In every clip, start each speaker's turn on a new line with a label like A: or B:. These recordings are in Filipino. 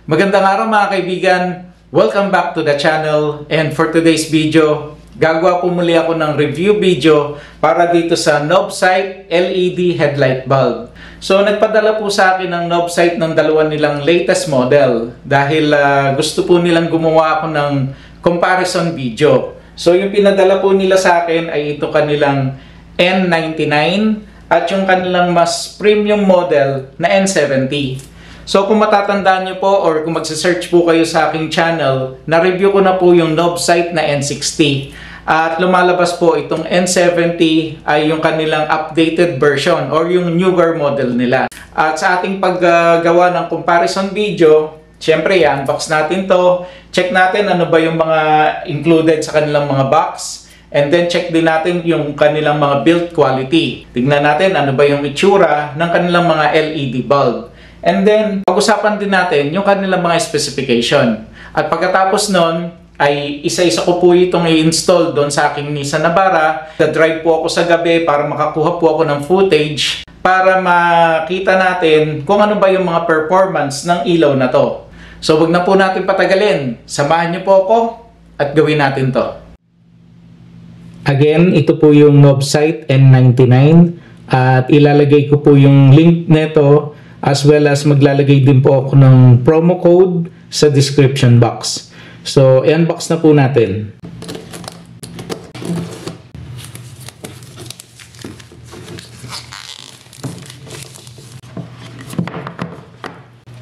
A: Magandang araw mga kaibigan! Welcome back to the channel, and for today's video, gagawa po muli ako ng review video para dito sa Novsight LED headlight bulb. So nagpadala po sa akin ng Novsight ng dalawa nilang latest model dahil gusto po nilang gumawa ako ng comparison video. So yung pinadala po nila sa akin ay ito kanilang N99 at yung kanilang mas premium model na N70. So kung matatandaan nyo po or kung magsa-search po kayo sa aking channel, na-review ko na po yung Novsight na N60. At lumalabas po itong N70 ay yung kanilang updated version or yung newer model nila. At sa ating paggawa ng comparison video, syempre i-unbox natin to. Check natin ano ba yung mga included sa kanilang mga box. And then check din natin yung kanilang mga build quality. Tignan natin ano ba yung itsura ng kanilang mga LED bulb. And then, pag-usapan din natin yung kanilang mga specification. At pagkatapos nun, ay isa-isa ko po itong i-install doon sa aking Nissan Navara. Da-drive po ako sa gabi para makakuha po ako ng footage para makita natin kung ano ba yung mga performance ng ilaw na to. So, wag na po natin patagalin. Samahan niyo po ako at gawin natin to. Again, ito po yung Novsight N99 at ilalagay ko po yung link nito as well as maglalagay din po ako ng promo code sa description box. So, i-unbox na po natin.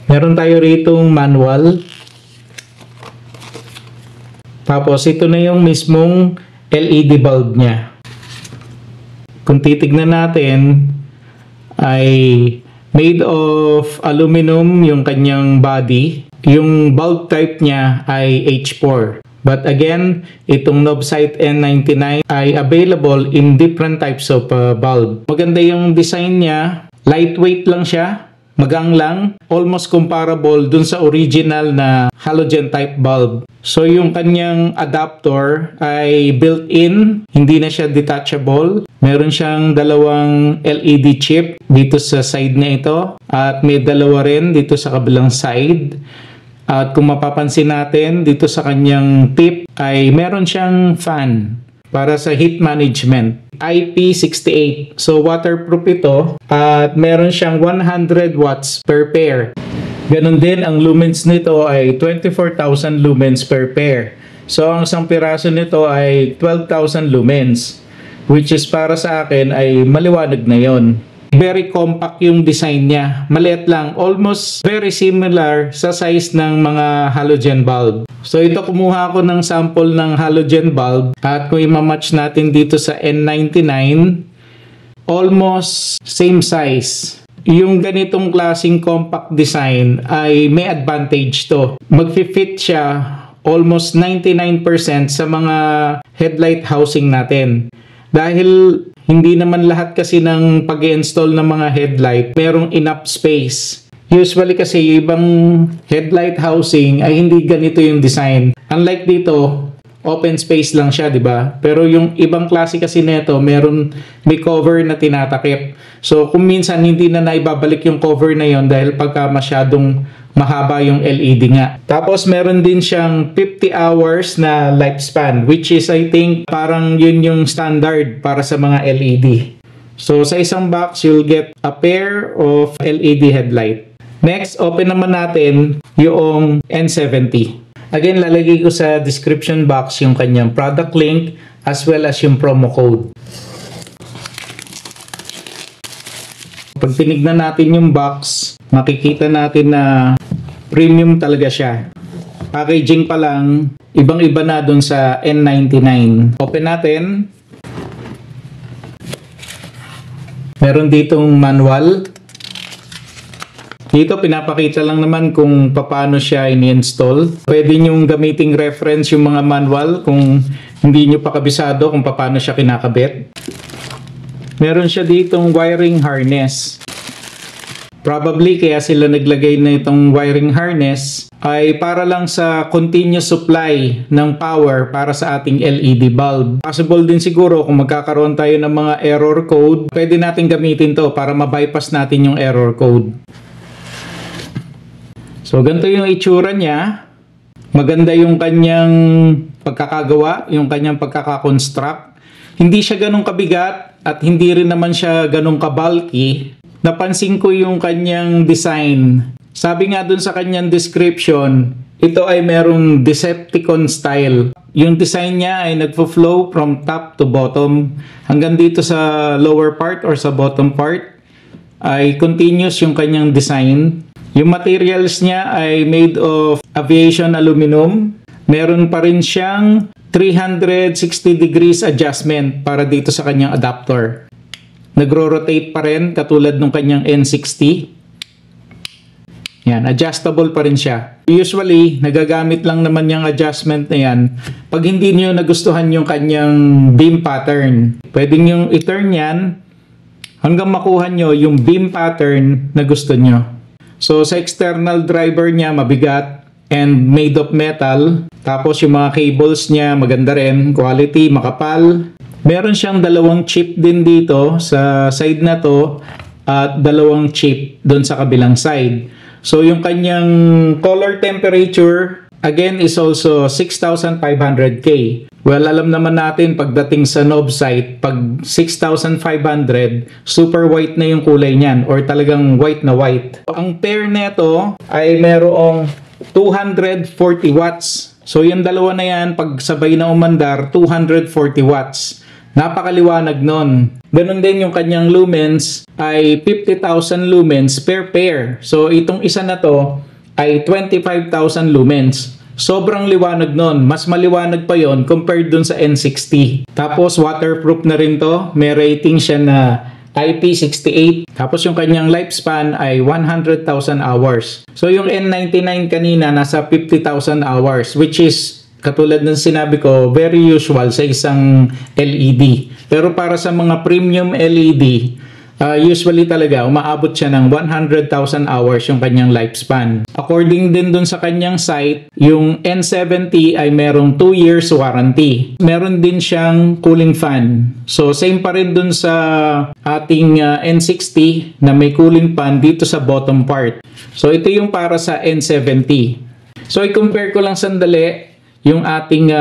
A: Meron tayo ritong manual. Tapos, ito na yung mismong LED bulb niya. Kung titignan natin, ay made of aluminum yung kanyang body. Yung bulb type niya ay H4. But again, itong Novsight N99 ay available in different types of bulb. Maganda yung design niya. Lightweight lang siya. Magang lang. Almost comparable dun sa original na halogen type bulb. So yung kanyang adapter ay built-in. Hindi na siya detachable. Meron siyang dalawang LED chip dito sa side na ito. At may dalawa rin dito sa kabilang side. At kung mapapansin natin dito sa kanyang tip ay meron siyang fan para sa heat management. IP68. So waterproof ito at meron siyang 100 watts per pair. Ganon din ang lumens nito ay 24,000 lumens per pair. So ang isang piraso nito ay 12,000 lumens, which is para sa akin ay maliwanag na yon. Very compact yung design niya. Maliit lang. Almost very similar sa size ng mga halogen bulb. So ito, kumuha ako ng sample ng halogen bulb. At kung i-match natin dito sa N99, almost same size. Yung ganitong klaseng compact design ay may advantage to. Mag-fit siya almost 99% sa mga headlight housing natin. Dahil hindi naman lahat kasi ng pag-install ng mga headlight merong enough space. Usually kasi ibang headlight housing ay hindi ganito yung design. Unlike dito, open space lang siya, di ba? Pero yung ibang klase kasi nito, may cover na tinatakip. So kung minsan hindi na naibabalik yung cover na yon dahil pagka masyadong mahaba yung LED nga. Tapos meron din siyang 50 hours na lifespan, which is I think parang yun yung standard para sa mga LED. So sa isang box, you'll get a pair of LED headlight. Next, open naman natin yung N70. Again, lalagay ko sa description box yung kanyang product link as well as yung promo code. Pag tinignan natin yung box, makikita natin na premium talaga siya. Packaging pa lang, ibang-iba na dun sa N99. Open natin. Meron ditong manual. Dito pinapakita lang naman kung paano siya ini-install. Pwede nyong gamiting reference yung mga manual kung hindi nyo pa kabisado kung paano siya kinakabit. Meron siya ditong wiring harness. Probably kaya sila naglagay na itong wiring harness ay para lang sa continuous supply ng power para sa ating LED bulb. Possible din siguro kung magkakaroon tayo ng mga error code, pwede natin gamitin to para ma-bypass natin yung error code. So ganito yung itsura niya. Maganda yung kanyang pagkakagawa, yung kanyang pagkakakonstruct. Hindi siya ganun kabigat at hindi rin naman siya ganun kabulky. Napansin ko yung kanyang design. Sabi nga dun sa kanyang description, ito ay merong Decepticon style. Yung design niya ay nagfo-flow from top to bottom. Hanggang dito sa lower part or sa bottom part ay continuous yung kanyang design. Yung materials niya ay made of aviation aluminum. Meron pa rin siyang 360 degrees adjustment para dito sa kanyang adapter. Nagro-rotate pa rin katulad ng kanyang N60. Yan, adjustable pa rin siya. Usually, nagagamit lang naman yung adjustment na yan pag hindi niyo nagustuhan yung kanyang beam pattern. Pwede niyo i-turn yan hanggang makuha nyo yung beam pattern na gusto nyo. So, sa external driver niya, mabigat and made of metal. Tapos yung mga cables niya maganda rin, quality, makapal. Meron siyang dalawang chip din dito sa side na to at dalawang chip doon sa kabilang side. So yung kanyang color temperature again is also 6,500K. Well, alam naman natin pagdating sa knob sight, pag 6,500, super white na yung kulay niyan or talagang white na white. Ang pair neto ay merong 240 watts. So yung dalawa na yan, pag sabay na umandar, 240 watts. Napakaliwanag nun. Ganun din yung kanyang lumens ay 50,000 lumens per pair. So itong isa na to ay 25,000 lumens. Sobrang liwanag nun. Mas maliwanag pa yon compared dun sa N60. Tapos waterproof na rin to. May rating siya na IP68. Tapos yung kanyang lifespan ay 100,000 hours. So yung N99 kanina nasa 50,000 hours, which is katulad ng sinabi ko, very usual sa isang LED. Pero para sa mga premium LED, usually talaga umaabot siya ng 100,000 hours yung kanyang lifespan. According din dun sa kanyang site, yung N70 ay merong 2 years warranty. Meron din siyang cooling fan. So same pa rin dun sa ating N60 na may cooling fan dito sa bottom part. So ito yung para sa N70. So i-compare ko lang sandali yung ating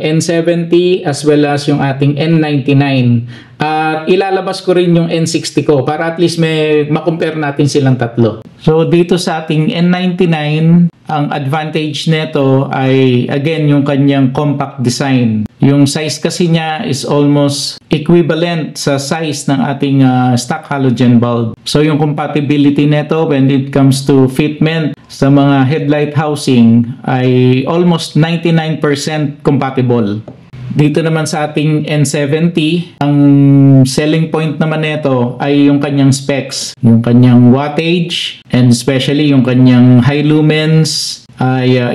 A: N70 as well as yung ating N99. At ilalabas ko rin yung N60 ko para at least may makompare natin silang tatlo. So dito sa ating N99, ang advantage nito ay again yung kanyang compact design. Yung size kasi niya is almost equivalent sa size ng ating stock halogen bulb. So yung compatibility nito when it comes to fitment sa mga headlight housing ay almost 99% compatible. Dito naman sa ating N70, ang selling point naman nito ay yung kanyang specs, yung kanyang wattage, and especially yung kanyang high lumens.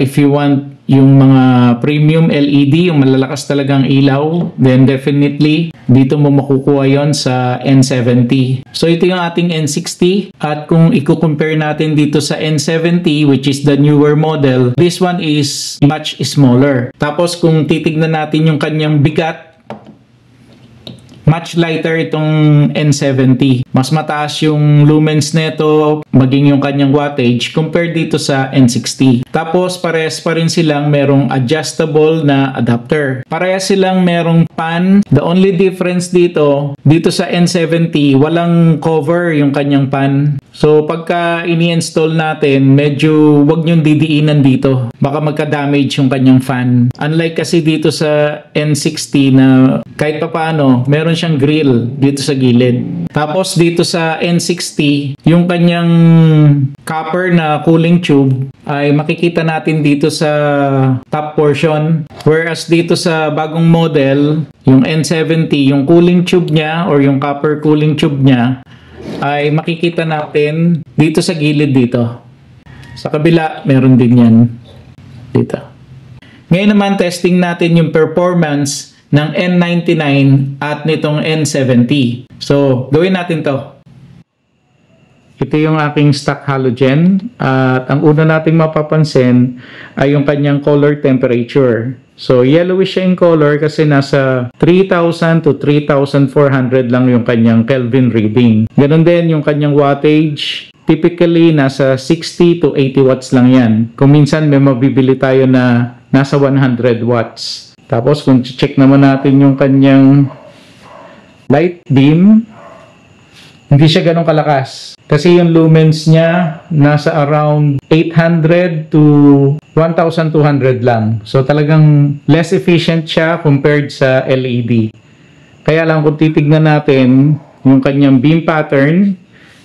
A: If you want yung mga premium LED, yung malalakas talagang ilaw, then definitely dito mo makukuha yon sa N70. So ito yung ating N60 at kung i-compare natin dito sa N70 which is the newer model, this one is much smaller. Tapos kung titignan natin yung kanyang bigat, much lighter itong N70. Mas mataas yung lumens nito, maging yung kanyang wattage compared dito sa N60. Tapos parehas pa rin silang merong adjustable na adapter. Parehas silang merong pan. The only difference dito sa N70, walang cover yung kanyang pan. So pagka ini-install natin, medyo wag nyong didiinan dito. Baka magka-damage yung kanyang fan. Unlike kasi dito sa N60 na kahit papaano, meron siyang grill dito sa gilid. Tapos dito sa N60, yung kanyang copper na cooling tube ay makikita natin dito sa top portion. Whereas dito sa bagong model, yung N70, yung cooling tube niya or yung copper cooling tube niya ay makikita natin dito sa gilid dito. Sa kabila, meron din yan dito. Ngayon naman, testing natin yung performance ng N99 at nitong N70. So, gawin natin to. Ito yung aking stock halogen at ang una nating mapapansin ay yung kanyang color temperature. So, yellowish siya in color kasi nasa 3,000 to 3,400 lang yung kanyang Kelvin reading. Ganon din yung kanyang wattage typically nasa 60 to 80 watts lang yan. Kung minsan may mabibili tayo na nasa 100 watts. Tapos kung check naman natin yung kanyang light beam, hindi siya ganun kalakas. Kasi yung lumens niya nasa around 800 to 1,200 lang. So talagang less efficient siya compared sa LED. Kaya lang kung titignan natin yung kanyang beam pattern,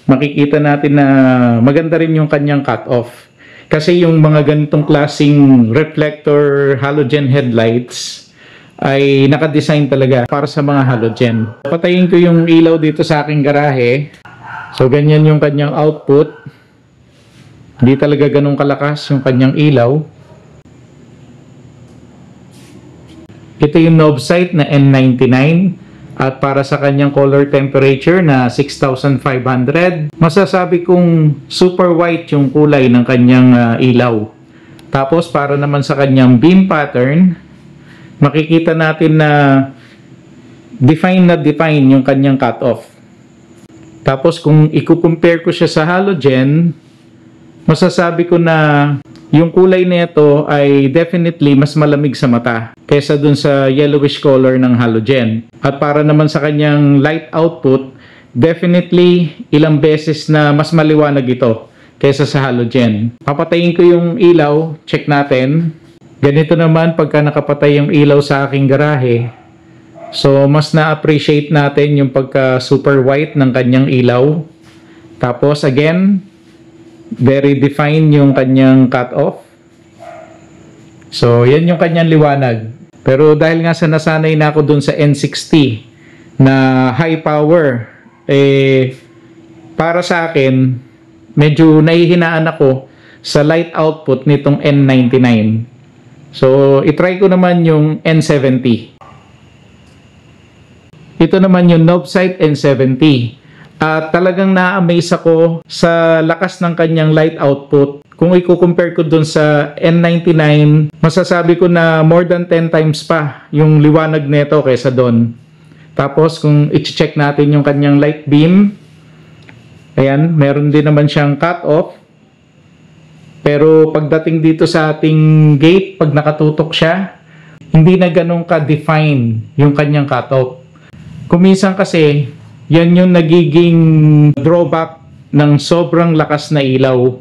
A: makikita natin na maganda rin yung kanyang cutoff. Kasi yung mga ganitong klaseng reflector halogen headlights ay nakadesign talaga para sa mga halogen. Patayin ko yung ilaw dito sa aking garahe. So ganyan yung kanyang output. Hindi talaga ganun kalakas yung kanyang ilaw. Ito yung knob sight na N99. At para sa kanyang color temperature na 6,500, masasabi kong super white yung kulay ng kanyang ilaw. Tapos para naman sa kanyang beam pattern, makikita natin na define yung kanyang cutoff. Tapos kung i-compare ko siya sa halogen, masasabi ko na yung kulay nito ay definitely mas malamig sa mata kaysa dun sa yellowish color ng halogen. At para naman sa kanyang light output, definitely ilang beses na mas maliwanag ito kaysa sa halogen. Papatayin ko yung ilaw, check natin. Ganito naman pagka nakapatay yung ilaw sa aking garahe. So mas na-appreciate natin yung pagka super white ng kanyang ilaw. Tapos again, very defined yung kanyang cutoff. So, yan yung kanyang liwanag. Pero dahil nga sa nasanay na ako dun sa N60 na high power, para sa akin, medyo nahihinaan ako sa light output nitong N99. So, itry ko naman yung N70. Ito naman yung knob sight N70. At talagang na-amaze ako sa lakas ng kanyang light output. Kung i-compare ko dun sa N99, masasabi ko na more than 10 times pa yung liwanag nito kaysa dun. Tapos kung i-check natin yung kanyang light beam, ayan, meron din naman siyang cut-off. Pero pagdating dito sa ating gate, pag nakatutok siya, hindi na ganun ka-define yung kanyang cut-off. Kuminsan kasi, yan yung nagiging drawback ng sobrang lakas na ilaw.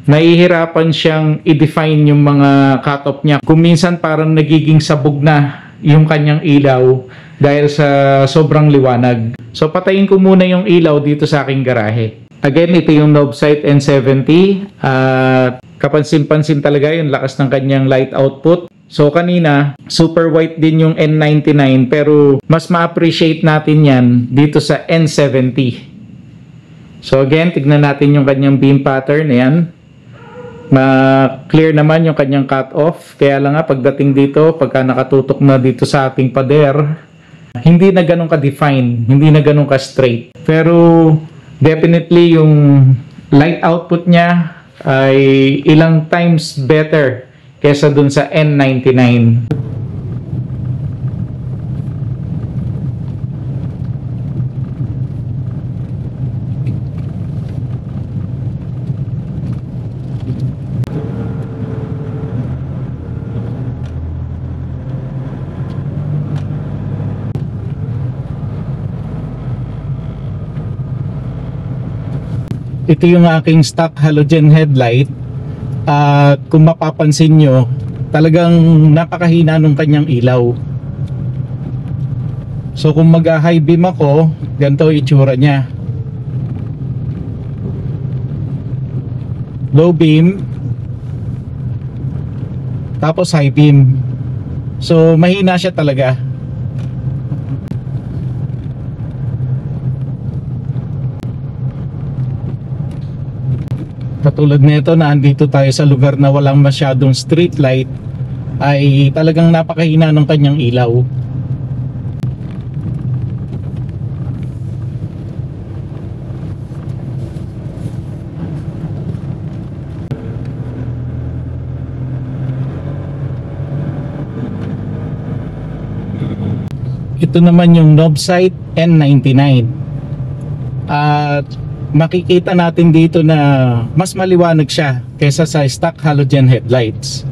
A: Nahihirapan siyang i-define yung mga cutoff niya. Kung minsan parang nagiging sabog na yung kanyang ilaw dahil sa sobrang liwanag. So patayin ko muna yung ilaw dito sa aking garahe. Again, ito yung knob sight N70. Kapansin-pansin talaga yung lakas ng kanyang light output. So kanina, super white din yung N99 pero mas ma-appreciate natin yan dito sa N70. So again, tignan natin yung kanyang beam pattern. Ayan. Ma-clear naman yung kanyang cut-off. Kaya lang nga pagdating dito, pagka nakatutok na dito sa ating pader, hindi na ganun ka-define, hindi na ganun ka-straight. Pero definitely yung light output niya ay ilang times better kesa dun sa N99. Ito yung aking stock halogen headlight. At kung mapapansin nyo, talagang napakahina nung kanyang ilaw. So kung mag-high beam ako, ganito itsura niya. Low beam, tapos high beam. So mahina siya talaga. Katulad nito na andito tayo sa lugar na walang masyadong street light, ay talagang napakahina ng kanyang ilaw. Ito naman yung knob sight N99. At makikita natin dito na mas maliwanag siya kaysa sa stock halogen headlights.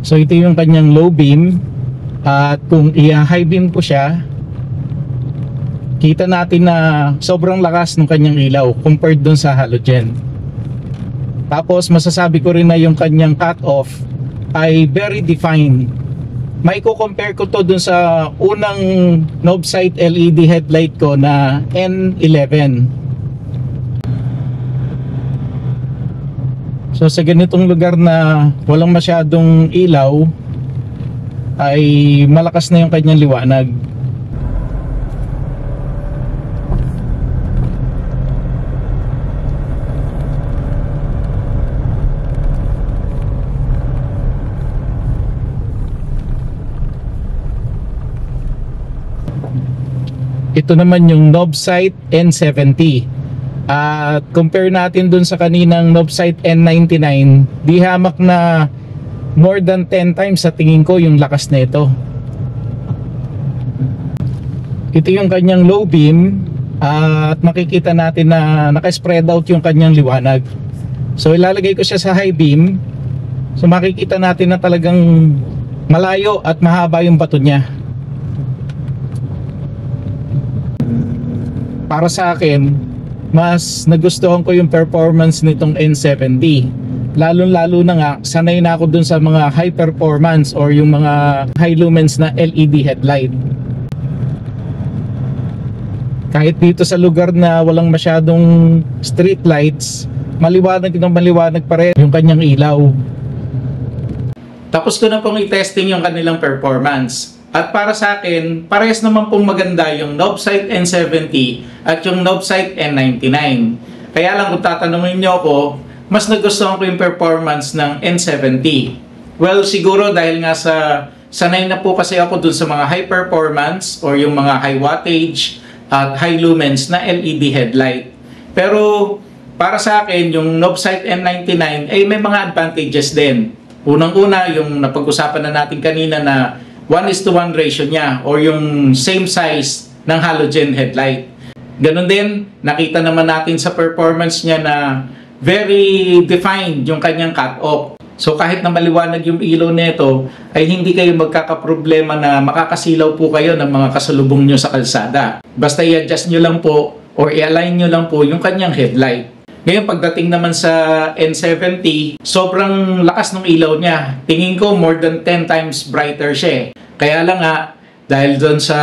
A: So ito yung kanyang low beam, at kung i-high beam ko siya, kita natin na sobrang lakas ng kanyang ilaw compared dun sa halogen. Tapos masasabi ko rin na yung kanyang cut-off ay very defined. May compare ko to dun sa unang knob sight LED headlight ko na N11. So sa ganitong lugar na walang masyadong ilaw, ay malakas na yung kanyang liwanag. Ito naman yung knob sight N70. At compare natin dun sa kaninang knob sight N99, di hamak na more than 10 times sa tingin ko yung lakas na ito. Ito yung kanyang low beam, at makikita natin na naka-spread out yung kanyang liwanag. So ilalagay ko siya sa high beam. So makikita natin na talagang malayo at mahaba yung bato niya. Para sa akin, mas nagustuhan ko yung performance nitong N70. Lalo-lalo na nga, sanay na ako dun sa mga high performance or yung mga high lumens na LED headlight. Kahit dito sa lugar na walang masyadong street lights, maliwanag ng maliwanag pa rin yung kanyang ilaw. Tapos ko na pong i-testing yung kanilang performance. At para sa akin, parehas naman pong maganda yung knob sight N70 at yung knob sight N99. Kaya lang kung tatanungin nyo ako, mas nagustuhan ko yung performance ng N70. Well, siguro dahil nga sa sanay na po kasi ako dun sa mga high performance or yung mga high wattage at high lumens na LED headlight. Pero para sa akin, yung knob sight N99 ay may mga advantages din. Unang-una, yung napag-usapan na natin kanina na 1:1 ratio niya or yung same size ng halogen headlight. Ganon din, nakita naman natin sa performance niya na very defined yung kanyang cut-off. So kahit na maliwanag yung ilaw nito, ay hindi kayo magkakaproblema na makakasilaw po kayo ng mga kasalubong nyo sa kalsada. Basta i-adjust nyo lang po or i-align nyo lang po yung kanyang headlight. Ngayon pagdating naman sa N70, sobrang lakas ng ilaw niya. Tingin ko more than 10 times brighter siya. Kaya lang nga, dahil doon sa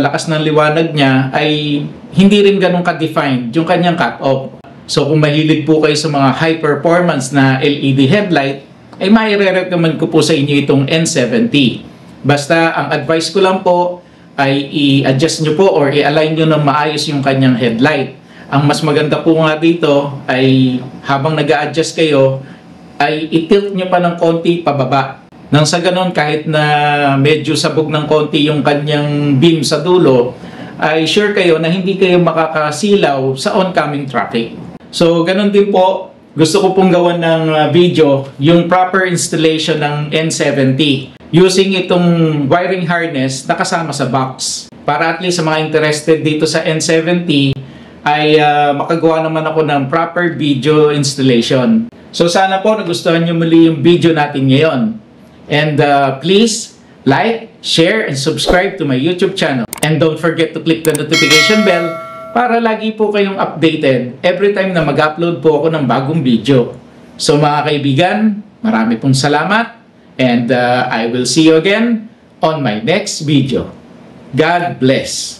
A: lakas ng liwanag niya, ay hindi rin ganun ka-defined yung kanyang cut-off. So kung mahilig po kayo sa mga high performance na LED headlight, ay mai-recommend ko po sa inyo itong N70. Basta ang advice ko lang po ay i-adjust nyo po or i-align nyo ng maayos yung kanyang headlight. Ang mas maganda po nga dito ay habang nag-a-adjust kayo, ay i-tilt nyo pa ng konti pababa. Nang sa ganon, kahit na medyo sabog ng konti yung kanyang beam sa dulo, ay sure kayo na hindi kayo makakasilaw sa oncoming traffic. So, ganon din po, gusto ko pong gawan ng video yung proper installation ng N70 using itong wiring harness na kasama sa box. Para at least sa mga interested dito sa N70, ay makagawa naman ako ng proper video installation. So sana po nagustuhan nyo muli yung video natin ngayon. And please like, share, and subscribe to my YouTube channel. And don't forget to click the notification bell para lagi po kayong updated every time na mag-upload po ako ng bagong video. So mga kaibigan, marami pong salamat and I will see you again on my next video. God bless!